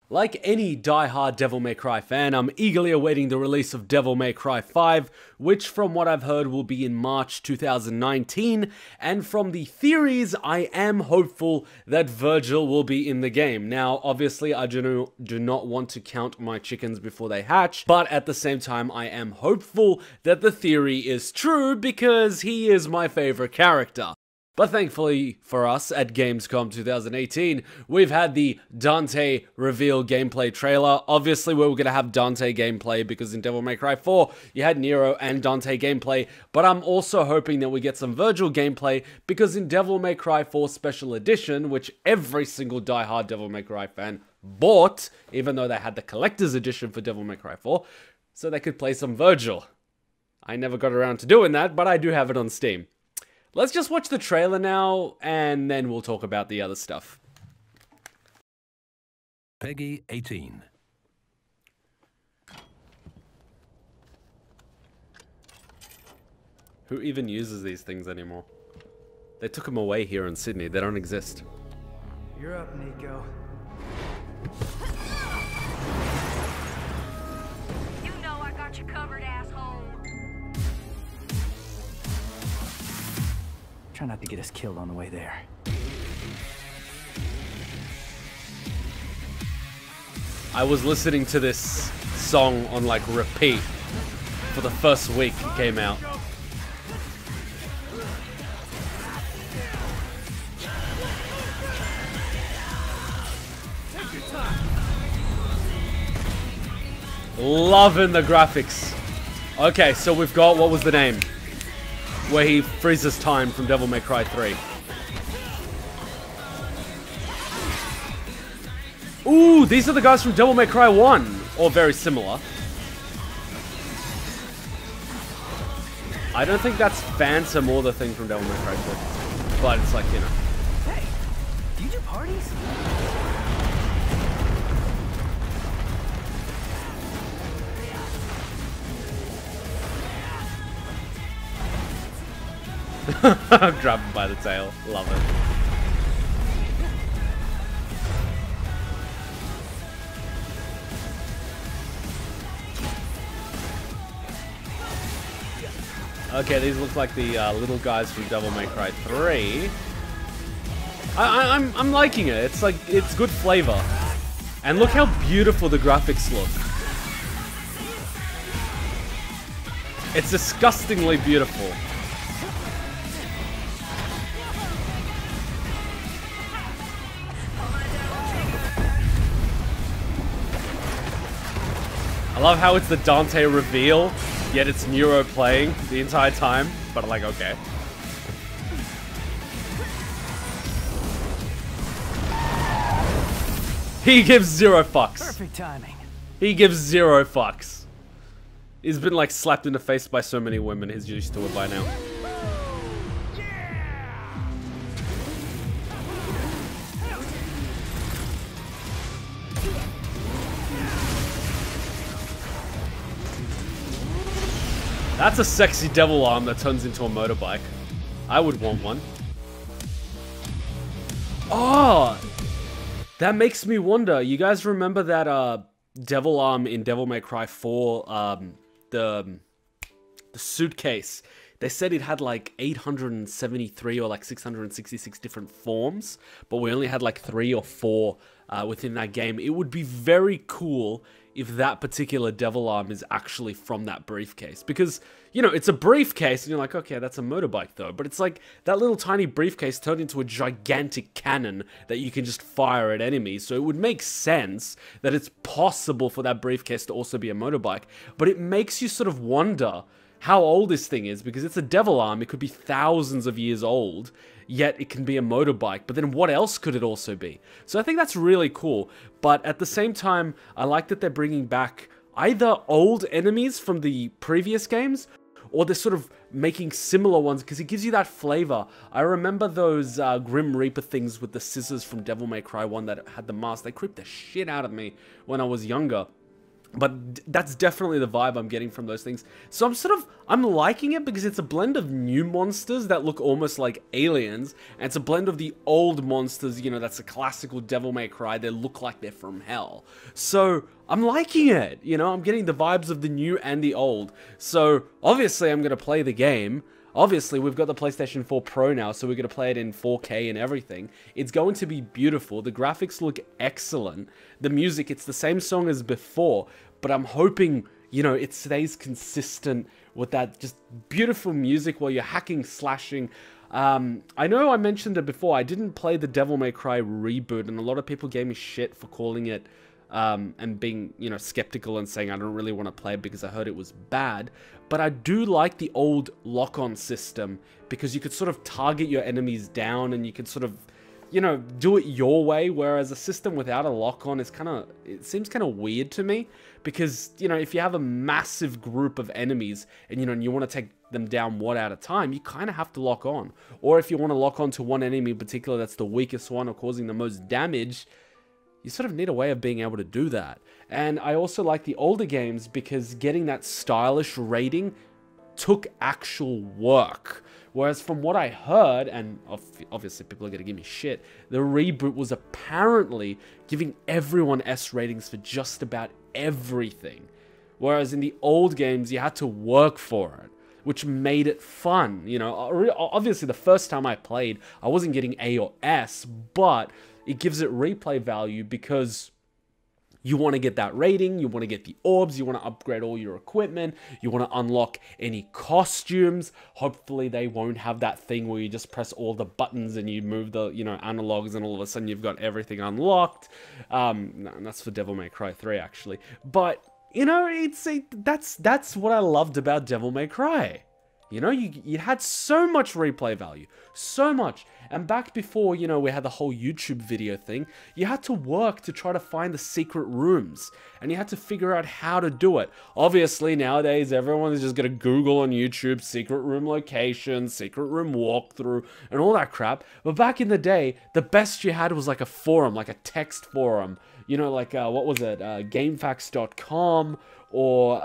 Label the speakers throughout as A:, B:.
A: Like any die-hard Devil May Cry fan, I'm eagerly awaiting the release of Devil May Cry 5, which from what I've heard will be in March 2019, and from the theories, I am hopeful that Virgil will be in the game. Now, obviously, I do not want to count my chickens before they hatch, but at the same time, I am hopeful that the theory is true because he is my favorite character. But thankfully for us at Gamescom 2018, we've had the Dante reveal gameplay trailer. Obviously, we were going to have Dante gameplay because in Devil May Cry 4, you had Nero and Dante gameplay. But I'm also hoping that we get some Virgil gameplay because in Devil May Cry 4 Special Edition, which every single die-hard Devil May Cry fan bought, even though they had the collector's edition for Devil May Cry 4, so they could play some Virgil. I never got around to doing that, but I do have it on Steam. Let's just watch the trailer now, and then we'll talk about the other stuff.
B: Peggy 18.
A: Who even uses these things anymore? They took them away here in Sydney. They don't exist.
C: You're up, Nico.
D: You know I got you covered, asshole.
C: Try not to get us killed on the way there.
A: I was listening to this song on like repeat for the first week it came out. Loving the graphics. Okay, so we've got, what was the name? Where he freezes time from Devil May Cry 3. Ooh, these are the guys from Devil May Cry 1. Or very similar. I don't think that's Phantom or the thing from Devil May Cry 2. But it's like, you know.
C: Hey, do you do parties?
A: Grab him by the tail. Love it. Okay, these look like the little guys from Devil May Cry 3. I'm liking it. It's like, it's good flavor. And look how beautiful the graphics look. It's disgustingly beautiful. I love how it's the Dante reveal, yet it's Nero playing the entire time, but I'm like, okay. He gives zero fucks.
C: Perfect timing.
A: He gives zero fucks. He's been like slapped in the face by so many women, he's used to it by now. That's a sexy devil arm that turns into a motorbike. I would want one. Oh! That makes me wonder. You guys remember that devil arm in Devil May Cry 4? The suitcase. They said it had like 873 or like 666 different forms, but we only had like 3 or 4 within that game. It would be very cool if that particular devil arm is actually from that briefcase. Because, you know, it's a briefcase, and you're like, okay, that's a motorbike though. But it's like, that little tiny briefcase turned into a gigantic cannon that you can just fire at enemies. So it would make sense that it's possible for that briefcase to also be a motorbike. But it makes you sort of wonder how old this thing is, because it's a devil arm. It could be thousands of years old, yet it can be a motorbike. But then what else could it also be? So I think that's really cool. But at the same time, I like that they're bringing back either old enemies from the previous games, or they're sort of making similar ones, because it gives you that flavor. I remember those Grim Reaper things with the scissors from Devil May Cry 1 that had the mask. They creeped the shit out of me when I was younger. But that's definitely the vibe I'm getting from those things. So I'm liking it because it's a blend of new monsters that look almost like aliens, and it's a blend of the old monsters, you know, that's a classical Devil May Cry. They look like they're from hell. So I'm liking it, you know, I'm getting the vibes of the new and the old. So obviously I'm going to play the game. Obviously, we've got the PlayStation 4 Pro now, so we're going to play it in 4K and everything. It's going to be beautiful. The graphics look excellent. The music, it's the same song as before, but I'm hoping, you know, it stays consistent with that just beautiful music while you're hacking, slashing. I know I mentioned it before. I didn't play the Devil May Cry reboot, and a lot of people gave me shit for calling it and being, you know, skeptical and saying I don't really want to play it because I heard it was bad. But I do like the old lock-on system because you could sort of target your enemies down and you could sort of, you know, do it your way, whereas a system without a lock-on is it seems kind of weird to me because, you know, if you have a massive group of enemies and, you know, and you want to take them down one at a time, you kind of have to lock on. Or if you want to lock on to one enemy in particular that's the weakest one or causing the most damage, you sort of need a way of being able to do that. And I also like the older games because getting that stylish rating took actual work. Whereas from what I heard, and obviously people are going to give me shit, the reboot was apparently giving everyone S ratings for just about everything. Whereas in the old games, you had to work for it, which made it fun. You know, obviously the first time I played, I wasn't getting A or S, but it gives it replay value because you want to get that rating, you want to get the orbs, you want to upgrade all your equipment, you want to unlock any costumes. Hopefully they won't have that thing where you just press all the buttons and you move the, you know, analogs and all of a sudden you've got everything unlocked. No, that's for Devil May Cry 3 actually. But, you know, that's what I loved about Devil May Cry. You know, you had so much replay value, so much. And back before, you know, we had the whole YouTube video thing, you had to work to try to find the secret rooms. And you had to figure out how to do it. Obviously, nowadays, everyone is just going to Google on YouTube, secret room location, secret room walkthrough, and all that crap. But back in the day, the best you had was like a forum, like a text forum. You know, like, what was it? Gamefax.com or,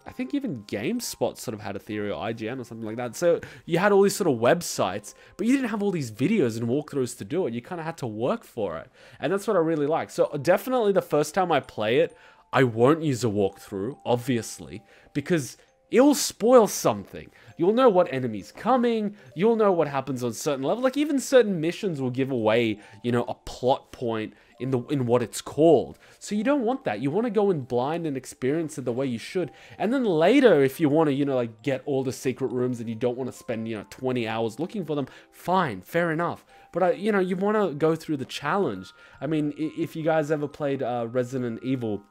A: I think even GameSpot sort of had a theory, or IGN or something like that. So you had all these sort of websites, but you didn't have all these videos and walkthroughs to do it. You kind of had to work for it. And that's what I really like. So definitely the first time I play it, I won't use a walkthrough, obviously, because it'll spoil something. You'll know what enemy's coming. You'll know what happens on certain levels. Like even certain missions will give away, you know, a plot point in what it's called. So you don't want that. You want to go in blind and experience it the way you should. And then later, if you want to, you know, like get all the secret rooms and you don't want to spend, you know, 20 hours looking for them, fine, fair enough. But, you know, you want to go through the challenge. I mean, if you guys ever played Resident Evil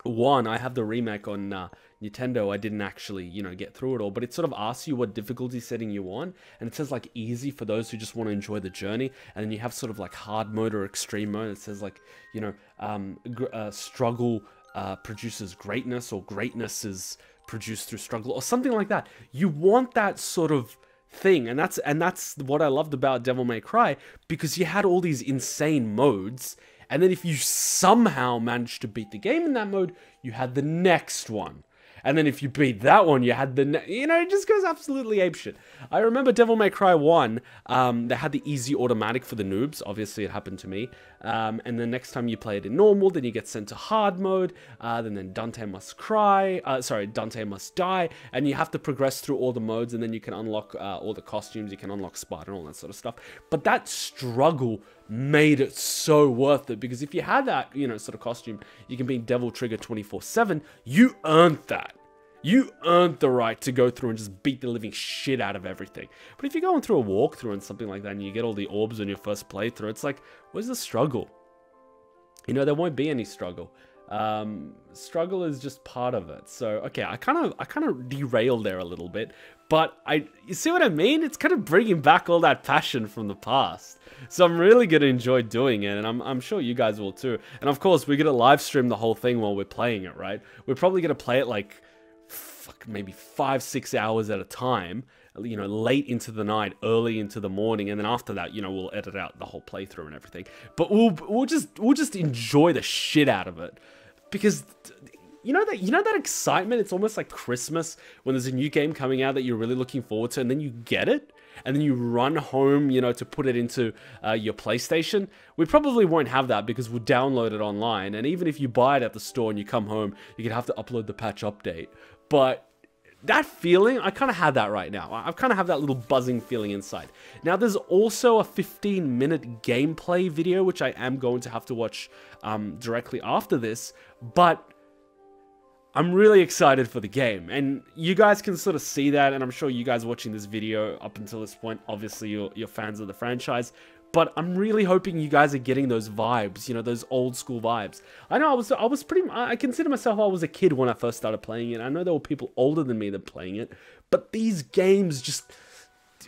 A: 1, I have the remake on Nintendo. I didn't actually, you know, get through it all, but it sort of asks you what difficulty setting you want, and it says like easy for those who just want to enjoy the journey, and then you have sort of like hard mode or extreme mode. It says like, you know, struggle produces greatness, or greatness is produced through struggle, or something like that. You want that sort of thing, and that's what I loved about Devil May Cry, because you had all these insane modes. And then if you somehow managed to beat the game in that mode, you had the next one. And then if you beat that one, you had you know, it just goes absolutely apeshit. I remember Devil May Cry 1, they had the easy automatic for the noobs. Obviously, it happened to me. And then next time you play it in normal, then you get sent to hard mode. Then Dante must Dante must die. And you have to progress through all the modes, and then you can unlock all the costumes. You can unlock Sparta and all that sort of stuff. But that struggle made it so worth it, because if you had that, you know, sort of costume, you can be Devil Trigger 24/7. You earned that. You earned the right to go through and just beat the living shit out of everything. But if you're going through a walkthrough and something like that, and you get all the orbs on your first playthrough, it's like, where's the struggle? You know, there won't be any struggle. Struggle is just part of it. So, okay, I kind of derailed there a little bit, but you see what I mean? It's kind of bringing back all that passion from the past. So I'm really going to enjoy doing it, and I'm sure you guys will too. And of course, we're going to live stream the whole thing while we're playing it, right? We're probably going to play it like, maybe 5-6 hours at a time, you know, late into the night, early into the morning, and then after that, you know, we'll edit out the whole playthrough and everything. But we'll just enjoy the shit out of it, because you know that excitement. It's almost like Christmas when there's a new game coming out that you're really looking forward to, and then you get it, and then you run home, you know, to put it into your PlayStation. We probably won't have that because we'll download it online, and even if you buy it at the store and you come home, you're gonna have to upload the patch update. But that feeling, I kind of had that right now. I kind of have that little buzzing feeling inside. Now, there's also a 15-minute gameplay video, which I am going to have to watch directly after this, but I'm really excited for the game. And you guys can sort of see that, and I'm sure you guys watching this video up until this point, obviously you're fans of the franchise. But I'm really hoping you guys are getting those vibes, you know, those old school vibes. I know I consider myself, I was a kid when I first started playing it. I know there were people older than me that playing it, but these games just,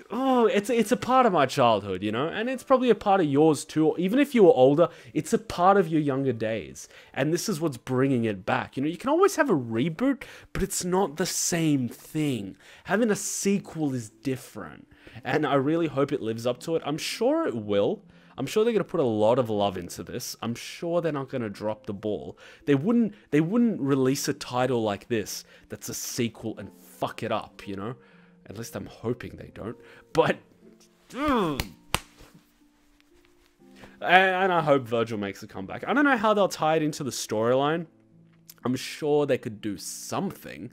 A: oh, it's a part of my childhood, you know, and it's probably a part of yours too. Even if you were older, it's a part of your younger days, and this is what's bringing it back. You know, you can always have a reboot, but it's not the same thing. Having a sequel is different. And I really hope it lives up to it. I'm sure it will. I'm sure they're going to put a lot of love into this. I'm sure they're not going to drop the ball. They wouldn't release a title like this that's a sequel and fuck it up, you know? At least I'm hoping they don't. But and I hope Virgil makes a comeback. I don't know how they'll tie it into the storyline. I'm sure they could do something,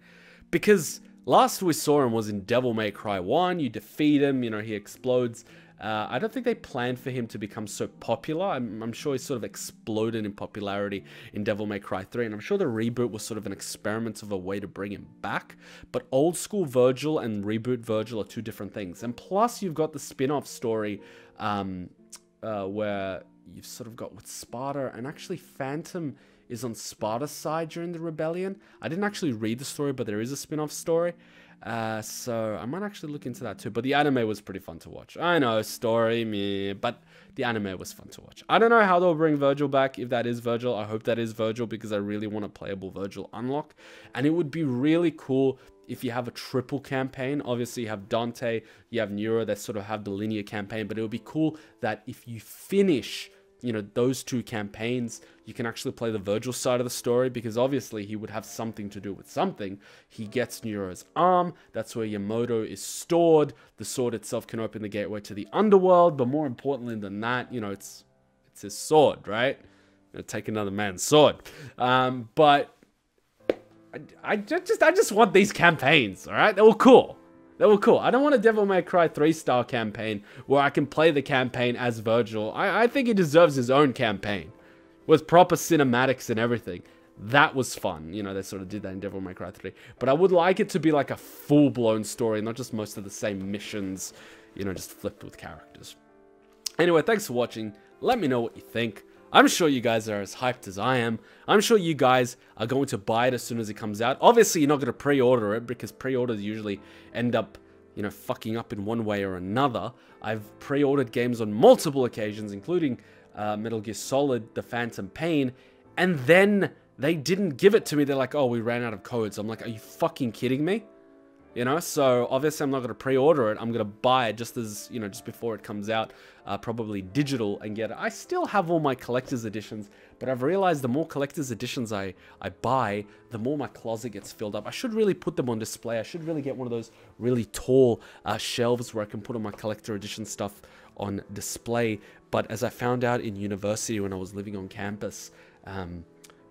A: because last we saw him was in Devil May Cry 1. You defeat him, you know, he explodes. I don't think they planned for him to become so popular. I'm sure he sort of exploded in popularity in Devil May Cry 3, and I'm sure the reboot was sort of an experiment of a way to bring him back. But old school Virgil and reboot Virgil are two different things. And plus, you've got the spin-off story where you've sort of got with Sparta, and actually Phantom is on Sparta's side during the rebellion. I didn't actually read the story, but there is a spin-off story. So I might actually look into that too. But the anime was pretty fun to watch. I know, story, meh, but the anime was fun to watch. I don't know how they'll bring Virgil back. If that is Virgil, I hope that is Virgil, because I really want a playable Virgil unlock. And it would be really cool if you have a triple campaign. Obviously, you have Dante, you have Nero, that sort of have the linear campaign. But it would be cool that if you finish, you know, those two campaigns, you can actually play the Virgil side of the story, because obviously he would have something to do with something. He gets Nero's arm, that's where Yamato is stored. The sword itself can open the gateway to the underworld, but more importantly than that, you know, it's his sword, right? Take another man's sword. But I just want these campaigns, all right? They were cool. They were cool. I don't want a Devil May Cry 3-star campaign where I can play the campaign as Virgil. I think he deserves his own campaign with proper cinematics and everything. That was fun. You know, they sort of did that in Devil May Cry 3. But I would like it to be like a full-blown story, not just most of the same missions, you know, just flipped with characters. Anyway, thanks for watching. Let me know what you think. I'm sure you guys are as hyped as I am. I'm sure you guys are going to buy it as soon as it comes out. Obviously, you're not going to pre-order it, because pre-orders usually end up, you know, fucking up in one way or another. I've pre-ordered games on multiple occasions, including Metal Gear Solid, The Phantom Pain, and then they didn't give it to me. They're like, oh, we ran out of codes. I'm like, are you fucking kidding me? You know, so obviously I'm not going to pre-order it. I'm going to buy it just as, you know, just before it comes out, probably digital, and get it. I still have all my collector's editions, but I've realized the more collector's editions I buy, the more my closet gets filled up. I should really put them on display. I should really get one of those really tall shelves where I can put all my collector edition stuff on display. But as I found out in university when I was living on campus,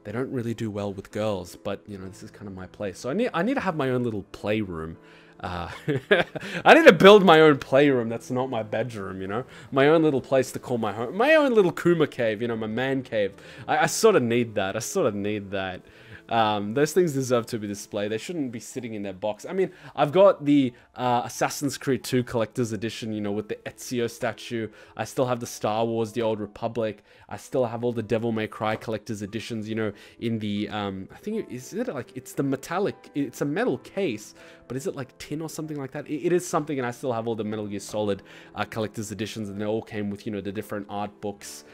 A: they don't really do well with girls, but, you know, this is kind of my place. So I need to have my own little playroom. I need to build my own playroom that's not my bedroom, you know? My own little place to call my home. My own little Kuma cave, you know, my man cave. I sort of need that. I sort of need that. Those things deserve to be displayed. They shouldn't be sitting in their box. I mean, I've got the Assassin's Creed 2 Collector's Edition, you know, with the Ezio statue. I still have the Star Wars, the Old Republic. I still have all the Devil May Cry Collector's Editions, you know, in the, I think, is it like, it's the metallic, it's a metal case, but is it like tin or something like that? It is something, and I still have all the Metal Gear Solid Collector's Editions, and they all came with, you know, the different art books,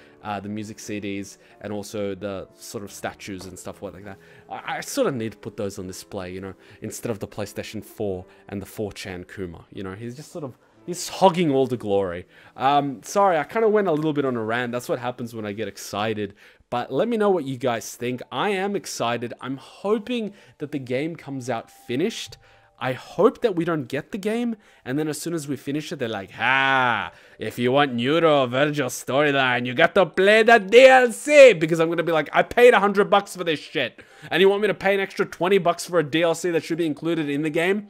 A: the music CDs, and also the sort of statues and stuff like that. I sort of need to put those on display, you know, instead of the PlayStation 4 and the 4chan Kuma. You know, he's just sort of He's hogging all the glory. Sorry, I kind of went a little bit on a rant. That's what happens when I get excited. But let me know what you guys think. I am excited. I'm hoping that the game comes out finished. I hope that we don't get the game, and then as soon as we finish it, they're like, if you want Nero or Virgil storyline, you got to play the DLC, because I'm going to be like, I paid $100 for this shit, and you want me to pay an extra $20 for a DLC that should be included in the game?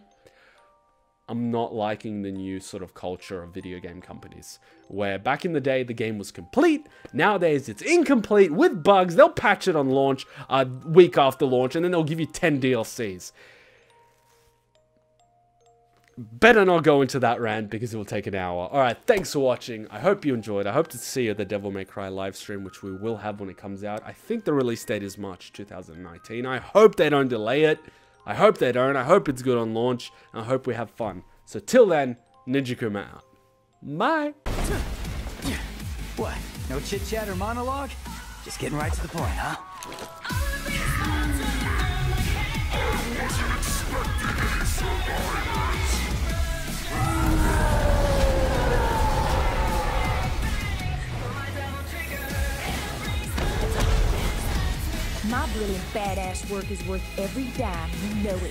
A: I'm not liking the new sort of culture of video game companies, where back in the day, the game was complete. Nowadays, it's incomplete with bugs. They'll patch it on launch, a week after launch, and then they'll give you 10 DLCs. Better not go into that rant because it will take an hour. Alright, thanks for watching. I hope you enjoyed. I hope to see you at the Devil May Cry live stream, which we will have when it comes out. I think the release date is March 2019. I hope they don't delay it. I hope they don't. I hope it's good on launch. And I hope we have fun. So till then, Ninja Kuma out. Bye.
C: What? No chit-chat or monologue? Just getting right to the point, huh?
B: My brilliant badass work is worth every dime, you know it.